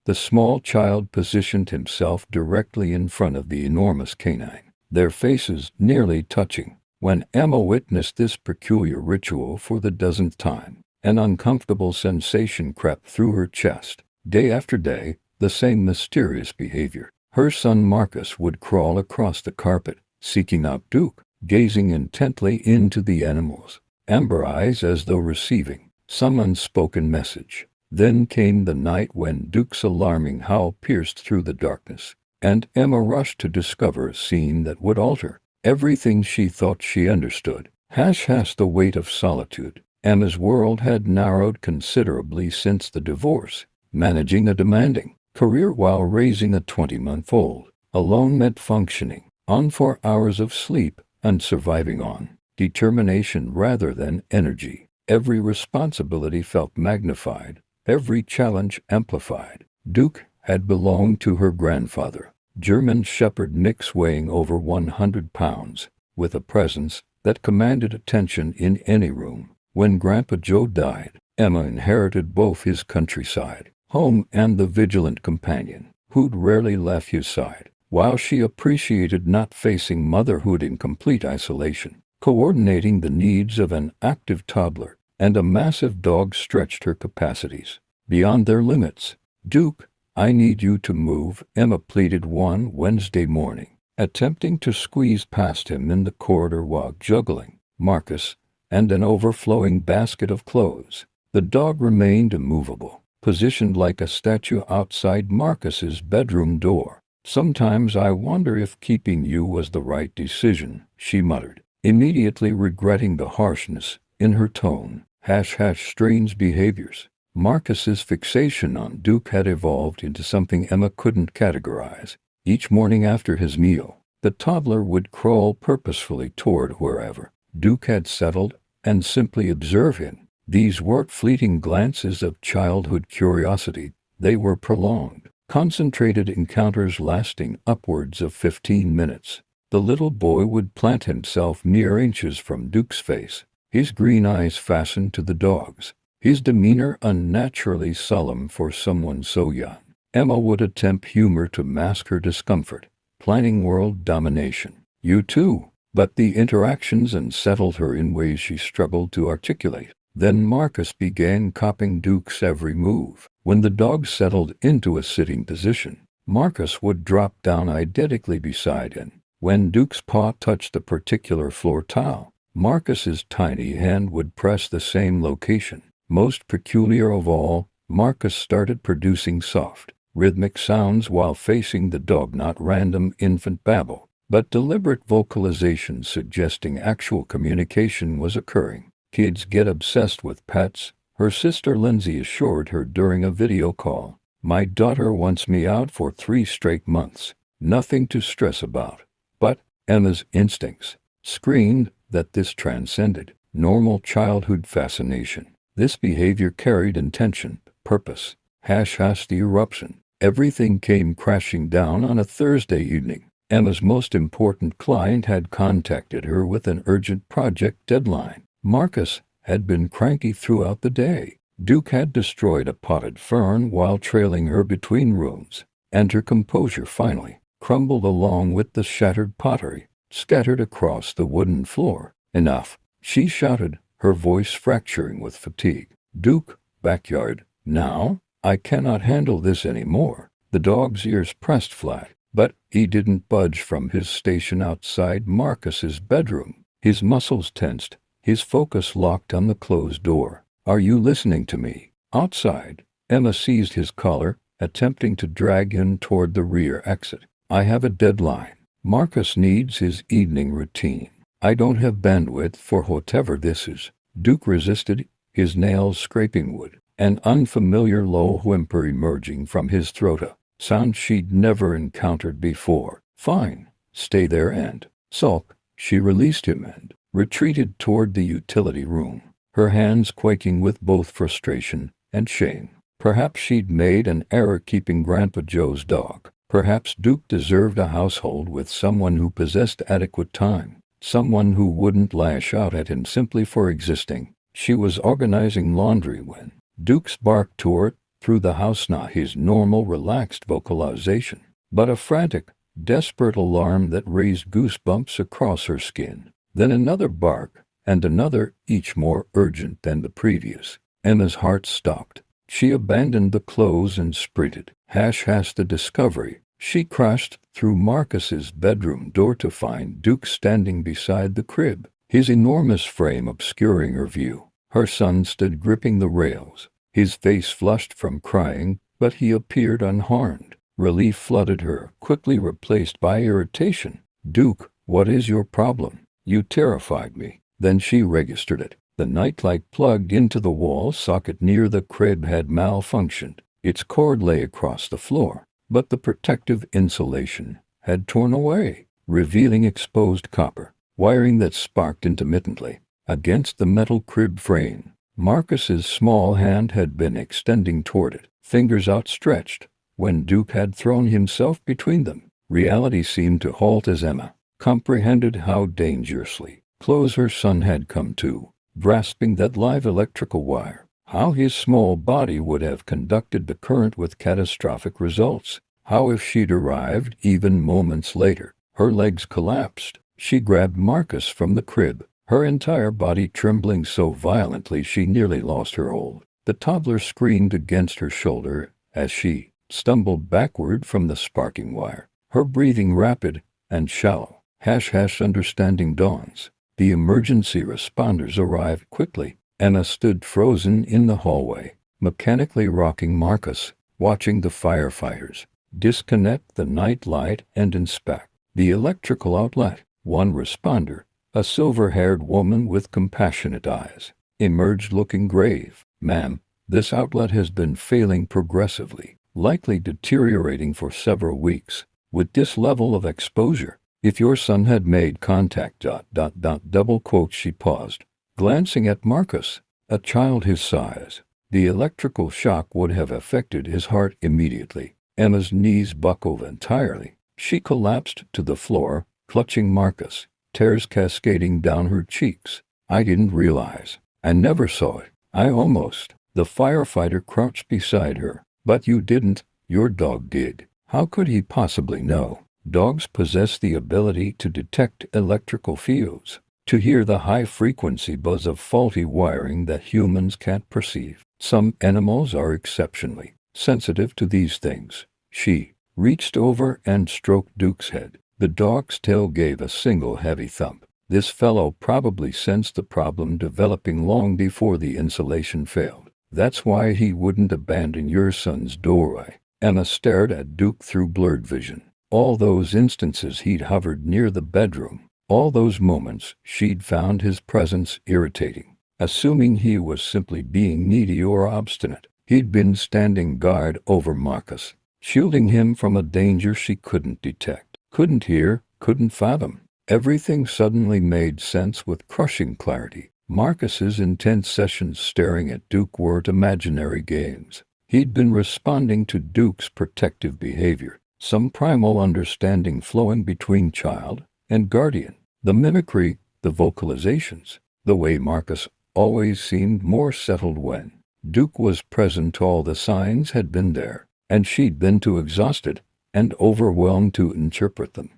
The small child positioned himself directly in front of the enormous canine, their faces nearly touching. When Emma witnessed this peculiar ritual for the dozenth time, an uncomfortable sensation crept through her chest. Day after day, the same mysterious behavior. Her son Marcus would crawl across the carpet, seeking out Duke, gazing intently into the animal's amber eyes as though receiving some unspoken message. Then came the night when Duke's alarming howl pierced through the darkness, and Emma rushed to discover a scene that would alter everything she thought she understood. The weight of solitude. Emma's world had narrowed considerably since the divorce. Managing a demanding career while raising a 20-month-old alone meant functioning on 4 hours of sleep and surviving on determination rather than energy. Every responsibility felt magnified, every challenge amplified. Duke had belonged to her grandfather, German Shepherd mix weighing over 100 pounds, with a presence that commanded attention in any room. When Grandpa Joe died, Emma inherited both his countryside home and the vigilant companion who'd rarely left his side. While she appreciated not facing motherhood in complete isolation, coordinating the needs of an active toddler and a massive dog stretched her capacities beyond their limits. "Duke, I need you to move," Emma pleaded one Wednesday morning, attempting to squeeze past him in the corridor while juggling Marcus and an overflowing basket of clothes. The dog remained immovable, positioned like a statue outside Marcus's bedroom door. "Sometimes I wonder if keeping you was the right decision," she muttered, immediately regretting the harshness in her tone. Strange behaviors. Marcus's fixation on Duke had evolved into something Emma couldn't categorize. Each morning after his meal, the toddler would crawl purposefully toward wherever Duke had settled and simply observe him. These weren't fleeting glances of childhood curiosity. They were prolonged, concentrated encounters lasting upwards of 15 minutes. The little boy would plant himself mere inches from Duke's face, his green eyes fastened to the dog's, his demeanor unnaturally solemn for someone so young. Emma would attempt humor to mask her discomfort, planning world domination. "You too." But the interactions unsettled her in ways she struggled to articulate. Then Marcus began copying Duke's every move. When the dog settled into a sitting position, Marcus would drop down identically beside him. When Duke's paw touched a particular floor tile, Marcus's tiny hand would press the same location. Most peculiar of all, Marcus started producing soft, rhythmic sounds while facing the dog, not random infant babble, but deliberate vocalization suggesting actual communication was occurring. "Kids get obsessed with pets," her sister Lindsay assured her during a video call. "My daughter wants me out for 3 straight months. Nothing to stress about." But Emma's instincts screamed that this transcended normal childhood fascination. This behavior carried intention, purpose. The eruption. Everything came crashing down on a Thursday evening. Emma's most important client had contacted her with an urgent project deadline. Marcus had been cranky throughout the day. Duke had destroyed a potted fern while trailing her between rooms, and her composure finally crumbled along with the shattered pottery scattered across the wooden floor. "Enough," she shouted, her voice fracturing with fatigue. "Duke, backyard, now? I cannot handle this anymore." The dog's ears pressed flat, but he didn't budge from his station outside Marcus's bedroom. His muscles tensed, his focus locked on the closed door. "Are you listening to me?" Outside, Emma seized his collar, attempting to drag him toward the rear exit. "I have a deadline. Marcus needs his evening routine. I don't have bandwidth for whatever this is." Duke resisted, his nails scraping wood, an unfamiliar low whimper emerging from his throat, a sound she'd never encountered before. "Fine, stay there and sulk." She released him and retreated toward the utility room, her hands quaking with both frustration and shame. Perhaps she'd made an error keeping Grandpa Joe's dog. Perhaps Duke deserved a household with someone who possessed adequate time, someone who wouldn't lash out at him simply for existing. She was organizing laundry when Duke's bark tore it through the house, not his normal relaxed vocalization, but a frantic, desperate alarm that raised goosebumps across her skin. Then another bark, and another, each more urgent than the previous. Emma's heart stopped. She abandoned the clothes and sprinted. The discovery. She crashed through Marcus's bedroom door to find Duke standing beside the crib, his enormous frame obscuring her view. Her son stood gripping the rails, his face flushed from crying, but he appeared unharmed. Relief flooded her, quickly replaced by irritation. "Duke, what is your problem? You terrified me." Then she registered it. The nightlight plugged into the wall socket near the crib had malfunctioned. Its cord lay across the floor, but the protective insulation had torn away, revealing exposed copper wiring that sparked intermittently against the metal crib frame. Marcus's small hand had been extending toward it, fingers outstretched, when Duke had thrown himself between them. Reality seemed to halt as Emma comprehended how dangerously close her son had come to, grasping that live electrical wire. How his small body would have conducted the current with catastrophic results. How if she'd arrived even moments later. Her legs collapsed. She grabbed Marcus from the crib, her entire body trembling so violently she nearly lost her hold. The toddler screamed against her shoulder as she stumbled backward from the sparking wire, her breathing rapid and shallow. Understanding dawns. The emergency responders arrived quickly. Emma stood frozen in the hallway, mechanically rocking Marcus, watching the firefighters disconnect the night light and inspect the electrical outlet. One responder, a silver-haired woman with compassionate eyes, emerged looking grave. "Ma'am, this outlet has been failing progressively, likely deteriorating for several weeks. With this level of exposure, if your son had made contact... double quote." She paused, glancing at Marcus, a child his size. The electrical shock would have affected his heart immediately. Emma's knees buckled entirely. She collapsed to the floor, clutching Marcus, tears cascading down her cheeks. "I didn't realize. I never saw it. I almost..." The firefighter crouched beside her. "But you didn't. Your dog did." "How could he possibly know?" Dogs possess the ability to detect electrical fields, to hear the high-frequency buzz of faulty wiring that humans can't perceive. Some animals are exceptionally sensitive to these things. She reached over and stroked Duke's head. The dog's tail gave a single heavy thump. This fellow probably sensed the problem developing long before the insulation failed. That's why he wouldn't abandon your son's doorway. Emma stared at Duke through blurred vision. All those instances he'd hovered near the bedroom, all those moments she'd found his presence irritating, assuming he was simply being needy or obstinate. He'd been standing guard over Marcus, shielding him from a danger she couldn't detect, couldn't hear, couldn't fathom. Everything suddenly made sense with crushing clarity. Marcus's intense sessions staring at Duke weren't imaginary games. He'd been responding to Duke's protective behavior, some primal understanding flowing between child and guardian. The mimicry, the vocalizations, the way Marcus always seemed more settled when Duke was present. All the signs had been there, and she'd been too exhausted and overwhelmed to interpret them.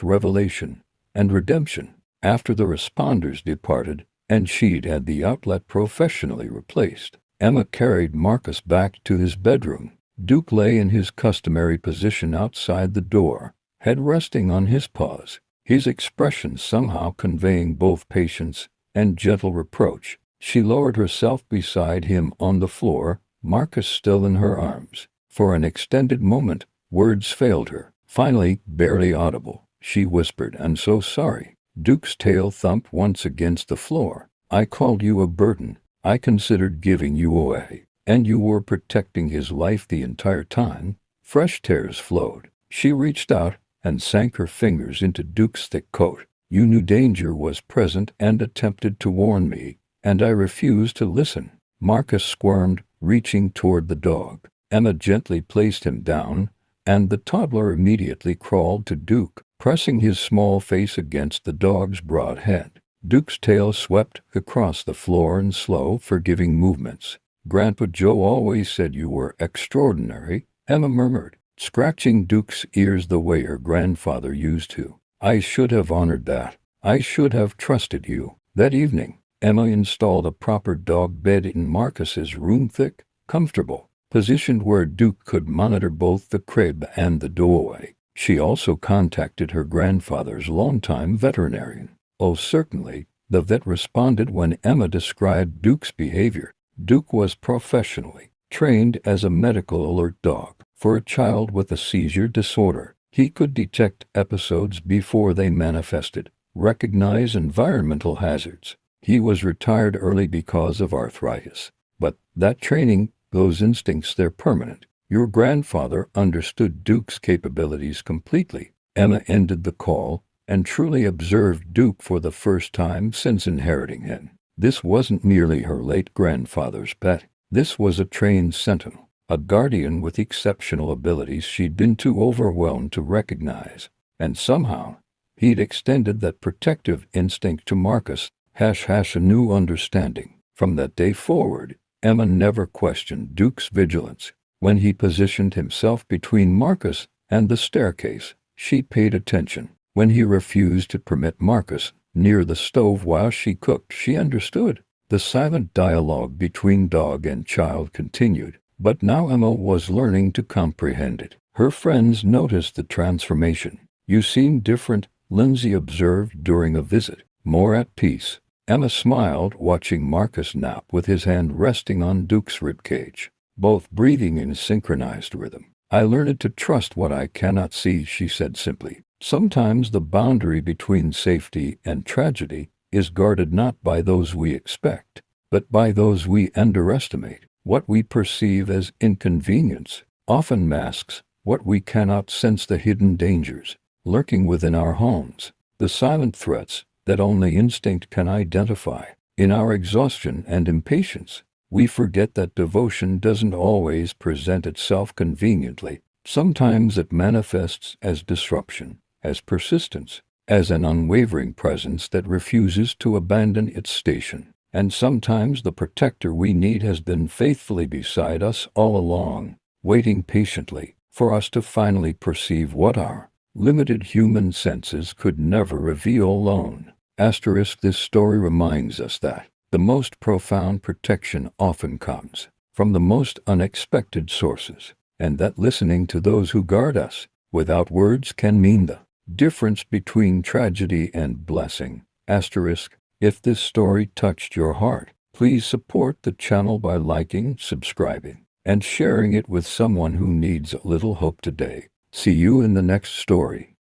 Revelation and redemption. After the responders departed, and she'd had the outlet professionally replaced, Emma carried Marcus back to his bedroom. Duke lay in his customary position outside the door, head resting on his paws, his expression somehow conveying both patience and gentle reproach. She lowered herself beside him on the floor, Marcus still in her arms. For an extended moment, words failed her. Finally, barely audible, she whispered, "I'm so sorry." Duke's tail thumped once against the floor. "I called you a burden. I considered giving you away. And you were protecting his life the entire time." Fresh tears flowed. She reached out and sank her fingers into Duke's thick coat. "You knew danger was present and attempted to warn me, and I refused to listen." Marcus squirmed, reaching toward the dog. Emma gently placed him down, and the toddler immediately crawled to Duke, pressing his small face against the dog's broad head. Duke's tail swept across the floor in slow, forgiving movements. Grandpa Joe always said you were extraordinary, Emma murmured, scratching Duke's ears the way her grandfather used to. I should have honored that. I should have trusted you. That evening, Emma installed a proper dog bed in Marcus's room, thick, comfortable, positioned where Duke could monitor both the crib and the doorway. She also contacted her grandfather's longtime veterinarian. Oh, certainly, the vet responded when Emma described Duke's behavior. Duke was professionally trained as a medical alert dog. For a child with a seizure disorder, he could detect episodes before they manifested, recognize environmental hazards. He was retired early because of arthritis. But that training, those instincts, they're permanent. Your grandfather understood Duke's capabilities completely. Emma ended the call and truly observed Duke for the first time since inheriting him. This wasn't merely her late grandfather's pet. This was a trained sentinel, a guardian with exceptional abilities she'd been too overwhelmed to recognize. And somehow, he'd extended that protective instinct to Marcus. A new understanding. From that day forward, Emma never questioned Duke's vigilance. When he positioned himself between Marcus and the staircase, she paid attention. When he refused to permit Marcus near the stove while she cooked, she understood. The silent dialogue between dog and child continued, but now Emma was learning to comprehend it. Her friends noticed the transformation. You seem different, Lindsay observed during a visit. More at peace. Emma smiled, watching Marcus nap with his hand resting on Duke's ribcage, both breathing in synchronized rhythm. I learned to trust what I cannot see, she said simply. Sometimes the boundary between safety and tragedy is guarded not by those we expect, but by those we underestimate. What we perceive as inconvenience often masks what we cannot sense, the hidden dangers lurking within our homes, the silent threats that only instinct can identify. In our exhaustion and impatience, we forget that devotion doesn't always present itself conveniently. Sometimes it manifests as disruption, as persistence, as an unwavering presence that refuses to abandon its station. And sometimes the protector we need has been faithfully beside us all along, waiting patiently for us to finally perceive what our limited human senses could never reveal alone. This story reminds us that the most profound protection often comes from the most unexpected sources, and that listening to those who guard us without words can mean the difference between tragedy and blessing. If this story touched your heart, please support the channel by liking, subscribing, and sharing it with someone who needs a little hope today. See you in the next story.